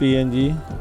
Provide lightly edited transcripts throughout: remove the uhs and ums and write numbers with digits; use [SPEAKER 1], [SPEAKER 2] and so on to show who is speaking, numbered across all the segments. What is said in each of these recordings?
[SPEAKER 1] PNG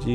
[SPEAKER 1] G